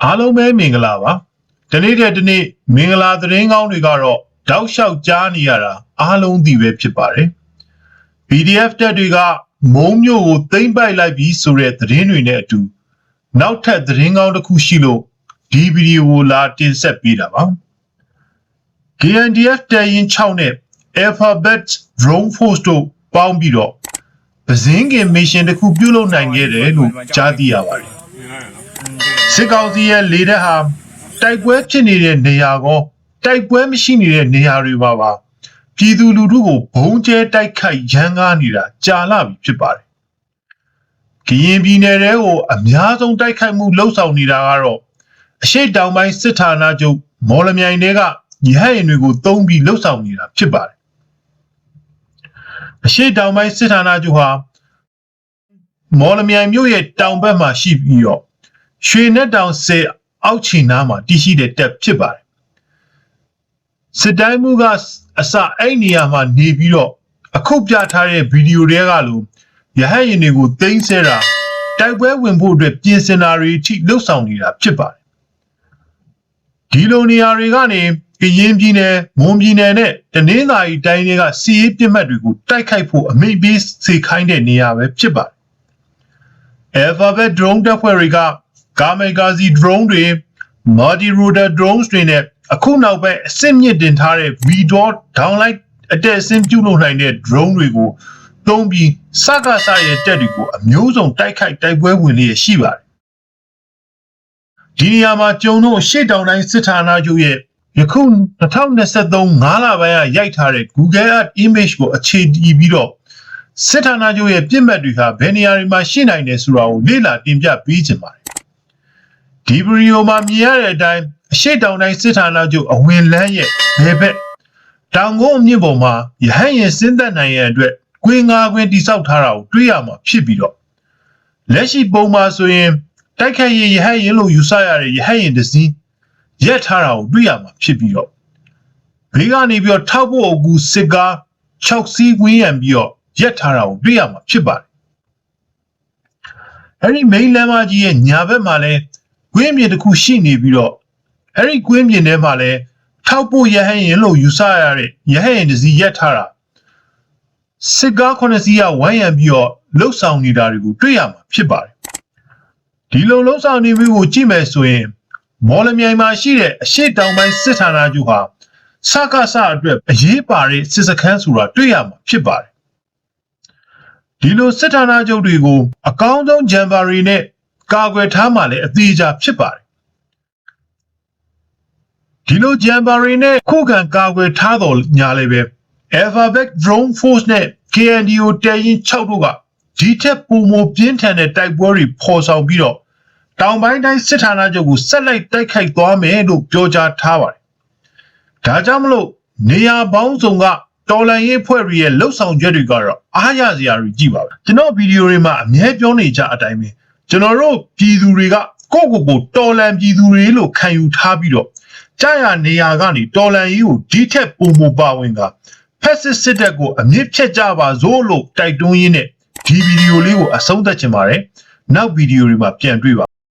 အားလုံးပဲမင်္ဂလာပါဒီနေ့တဲ့ဒီနေ့မင်္ဂလာသတင်းကောင်းတွေကတော့တောက်လျှောက်ကြားနေရတာအားလုံးသိပဲဖြစ်ပါတယ် PDF တက်တွေကမုံမျိုးကိုသိမ်းပိုက်လိုက်ပြီးဆိုတဲ့သတင်းတွေနဲ့အတူနောက်ထပ်သတင်းကောင်းတစ်ခုရှိလို့ဒီဗီဒီယိုကိုလာတင်ဆက်ပေးတာပါ KNDF တပ်ရင်း6နဲ့ Alphabet Drone Force တို့ပေါင်းပြီးတော့ပဇင်းကင်မစ်ရှင်တစ်ခုပြုလုပ်နိုင်ခဲ့တယ်လို့ကြားသိရပါတယ်စစ်ကောင်စီရဲ့လေတပ်ဟာတိုက်ပွဲဖြစ်နေတဲ့နေရာကောတိုက်ပွဲမရှိနေတဲ့နေရာတွေမှာပါပြည်သူလူထုကိုဘုံကျဲတိုက်ခိုက်ရန်ကားနေတာကြာလာပြီဖြစ်ပါတယ်။ကရင်ပြည်နယ်တွေကိုအများဆုံးတိုက်ခိုက်မှုလှုပ်ဆောင်နေတာကတော့အရှိတောင်ပိုင်းစစ်ဌာနချုပ်မော်လမြိုင်တွေကရဟတ်ယာဉ်တွေကိုတုံးပြီးလှုပ်ဆောင်နေတာဖြစ်ပါတယ်။အရှိတောင်ပိုင်းစစ်ဌာနချုပ်ဟာမော်လမြိုင်မြို့ရဲ့တောင်ဘက်မှာရှိပြီးတော့ရွှေနဲ့တောင်ဆယ်အောက်ချီနားမှာတည်ရှိတဲ့တပ်ဖြစ်ပါတယ်စစ်တိုင်းမှုကအစအဲ့နေရာမှာနေပြီးတော့အခုပြထားတဲ့ဗီဒီယိုတွေကလို့ရဟတ်ယာဉ်တွေကိုသိမ်းဆဲတာတိုက်ပွဲဝင်ဖို့အတွက်ပြင်ဆင်တာတွေအထိလှုပ်ဆောင်နေတာဖြစ်ပါတယ်ဒီလိုနေရာတွေကနေကရင်ပြည်နယ်မွန်ပြည်နယ်နဲ့တနင်္သာရီတိုင်းတွေကစီးရေးပြစ်မှတ်တွေကိုတိုက်ခိုက်ဖို့အမိန့်ပေးစေခိုင်းတဲ့နေရာပဲဖြစ်ပါတယ် Alphabet drone တပ်ဖွဲ့တွေကကာမီကာဇီ drone တွေ multi-rotor drones တွေနဲ့အခုနောက်ပိုင်းအစစ်မြစ်တင်ထားတဲ့ V-Dot downlight အတက်အဆင်းပြုလုပ်နိုင်တဲ့ drone တွေကိုသုံးပြီးစကားစရဲ့တက်တွေကိုအမျိုးစုံတိုက်ခိုက်တိုက်ပွဲဝင်လျက်ရှိပါတယ်ဒီနေရာမှာကျုံတို့ရှေ့တောင်တိုင်းစစ်ဌာနချုပ်ရဲ့ယခု2023 5လပိုင်းကရိုက်ထားတဲ့ Google Earth image ကိုအခြေတည်ပြီးတော့စစ်ဌာနချုပ်ရဲ့ပြစ်မှတ်တွေဟာဘယ်နေရာတွေမှာရှိနိုင်တယ်ဆိုတာကိုလေ့လာတင်ပြပေးချင်ပါတယ်ဒီဗီဒီယိုမှာမြင်ရတဲ့အတိုင်းအရှိတောင်တိုင်းစစ်ဌာနချုပ်အဝင်လမ်းရဲ့ဘယ်ဘက်တောင်ကုန်းအမြင့်ပေါ်မှာရဟတ်ယာဉ်ဆင်းသက်နိုင်ရတဲ့အတွက်ကွင်းငါးကွင်းတိစောက်ထားတာကိုတွေ့ရမှာဖြစ်ပြီးတော့လက်ရှိပုံမှာဆိုရင်တိုက်ခိုက်ရေးရဟတ်ယာဉ်လို့ယူဆရတဲ့ရဟတ်ယာဉ်တစ်စီးရက်ထားတာကိုတွေ့ရမှာဖြစ်ပြီးတော့ဘေးကနေပြီးတော့ထောက်ဖို့အကူစစ်ကား6စီးဝင်းရံပြီးတော့ရက်ထားတာကိုတွေ့ရမှာဖြစ်ပါတယ်အဲဒီ main လမ်းမကြီးရဲ့ညာဘက်မှာလဲကွင်းပြင်တစ်ခုရှိနေပြီးတော့အဲ့ဒီကွင်းပြင်ထဲမှာလဲထောက်ဖို့ရဟန်းရင်လို့ယူဆရတဲ့ရဟန်းရင်တစ်စီးရက်ထားတာစစ်ကား9စီးကဝိုင်းရံပြီးတော့လှုပ်ဆောင်နေတာတွေကိုတွေ့ရမှာဖြစ်ပါတယ်ဒီလိုလှုပ်ဆောင်နေမျိုးကိုကြည့်မယ်ဆိုရင်မော်လမြိုင်မှာရှိတဲ့အရှိတောင်ပိုင်းစစ်ဌာနချုပ်ဟာစကားစအတွက်အရေးပါတဲ့စစ်စခန်းဆိုတာတွေ့ရမှာဖြစ်ပါတယ်ဒီလိုစစ်ဌာနချုပ်တွေကိုအကောင်းဆုံးဂျမ်ဘာရီနဲ့ကာကွယ်ထားမှလည်းအသေးချာဖြစ်ပါတယ်ဒီလိုဂျမ်ဘာရီနဲ့ခုခံကာကွယ်ထားတော်ညာလည်းပဲ Alphabet Drone Force နဲ့ KNDO တပ်ရင်း6တို့ကဒီထက်ပိုမိုပြင်းထန်တဲ့တိုက်ပွဲတွေဖော်ဆောင်ပြီးတော့တောင်ပိုင်းတိုင်းစစ်ဌာနချုပ်ကိုဆက်လက်တိုက်ခိုက်သွားမယ်လို့ပြောကြားထားပါတယ်ဒါကြောင့်မလို့နေရာပေါင်းစုံကတော်လန်ရေးဖွဲ့တွေရဲ့လှုပ်ဆောင်ချက်တွေကတော့အားရစရာတွေကြည့်ပါပဲကျွန်တော်ဗီဒီယိုတွေမှာအမြဲပြောနေကြအတိုင်းပဲကျွန်တော်တို့ပြည်သူတွေကကိုတော်လန်ပြည်သူတွေလို့ခံယူထားပြီးတော့ကြာရနေရာကနေတော်လန်ရေးကိုဒီထက်ပုံမပါဝင်ကဖက်စစ်တပ်ကိုအမြင့်ဖြတ်ကြပါစို့လို့တိုက်တွန်းရင်းနဲ့ဒီဗီဒီယိုလေးကိုအဆုံးသတ်ချင်ပါတယ်နောက်ဗီဒီယိုတွေမှာပြန်တွေ့ပါ